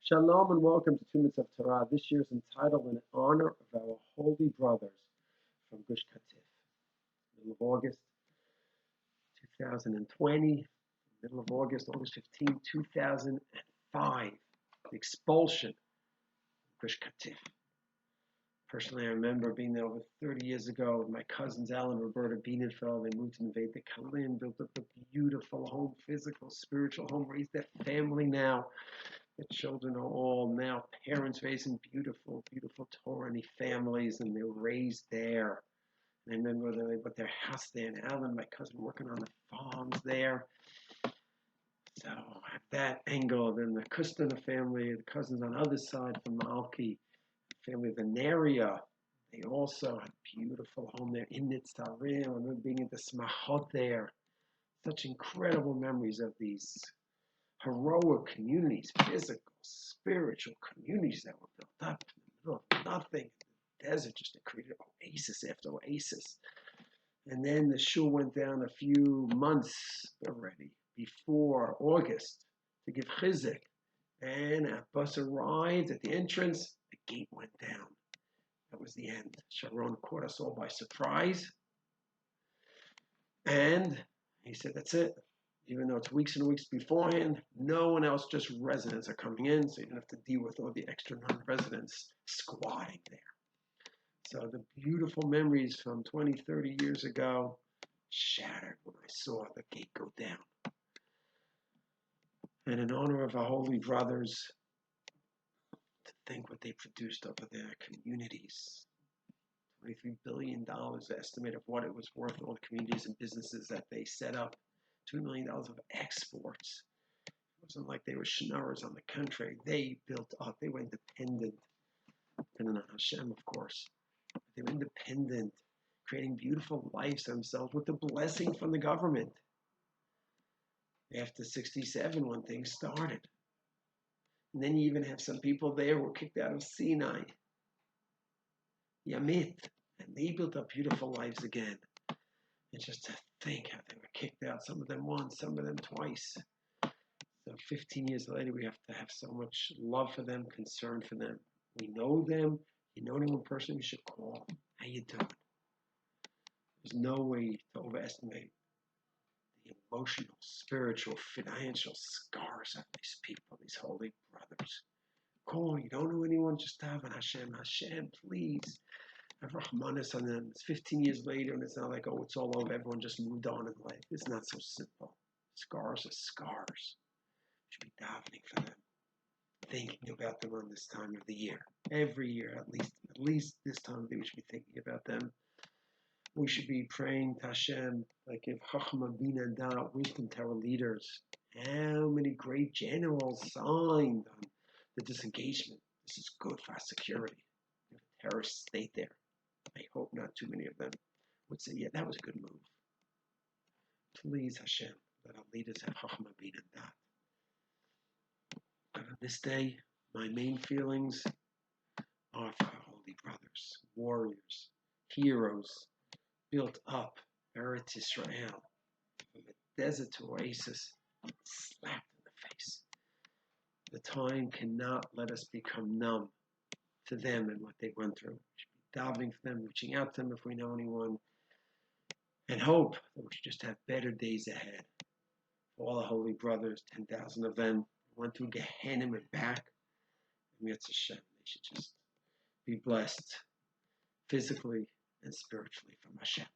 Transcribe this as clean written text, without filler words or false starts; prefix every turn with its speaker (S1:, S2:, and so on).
S1: Shalom and welcome to 2 Minutes of Torah. This year is entitled in honor of our holy brothers from Gush Katif. Middle of August 2020, middle of August 15, 2005, the expulsion of Gush Katif. Personally, I remember being there over 30 years ago with my cousins Alan and Roberta Bienenfeld. They moved to Neve Kalim, built up a beautiful home, physical, spiritual home, raised their family now. The children are all now parents raising beautiful, beautiful Torah families, and they're raised there. And I remember they put their house there, and Alan, my cousin, working on the farms there. So at that angle, then the Kustana family, the cousins on the other side from Malki, family of the Naria, they also had a beautiful home there in Nitztarim. I remember being at the Smachot there. Such incredible memories of these heroic communities, physical, spiritual communities that were built up in the middle of nothing. The desert just created oasis after oasis. And then the shul went down a few months already before August to give chizuk. And a bus arrived at the entrance, the gate went down. That was the end. Sharon caught us all by surprise. And he said, that's it. Even though it's weeks and weeks beforehand, no one else, just residents are coming in, so you don't have to deal with all the extra non-residents squatting there. So the beautiful memories from 20, 30 years ago shattered when I saw the gate go down. And in honor of our holy brothers, to think what they produced over their communities. $23 billion estimate of what it was worth, all the communities and businesses that they set up. $2 million of exports. It wasn't like they were schnorrers on the country. They built up. They were independent. Depending on Hashem, of course. They were independent, creating beautiful lives themselves with the blessing from the government. After 67, when things started. And then you even have some people there who were kicked out of Sinai. Yamit. And they built up beautiful lives again. And just to think how they were kicked out, some of them once, some of them twice. So 15 years later, we have to have so much love for them, concern for them. We know them. You know anyone person you should call. How you doing? There's no way to overestimate the emotional, spiritual, financial scars of these people, these holy brothers. Call. You don't know anyone, just daven Hashem. Hashem, please. Have Rahmanis on them. It's 15 years later, and it's not like, oh, it's all over. Everyone just moved on in life. It's not so simple. Scars are scars. We should be davening for them, thinking about them on this time of the year. Every year, at least this time of the year, we should be thinking about them. We should be praying to Hashem, like if Chachma, Bina, and Da, wisdom to our leaders. How many great generals signed on the disengagement? This is good for our security. We have a terrorist state there. I hope not too many of them would say, yeah, that was a good move. Please, Hashem, let our leaders have Chachma, Bina, and Da. But on this day, my main feelings are for our holy brothers, warriors, heroes, built up Eretz Israel from a desert to oasis, slapped in the face. The time cannot let us become numb to them and what they went through. We should be davening for them, reaching out to them if we know anyone, and hope that we should just have better days ahead. For all the holy brothers, 10,000 of them, went through Gehenna and back. And Mitzvah Hashem, they should just be blessed physically and spiritually from Hashem.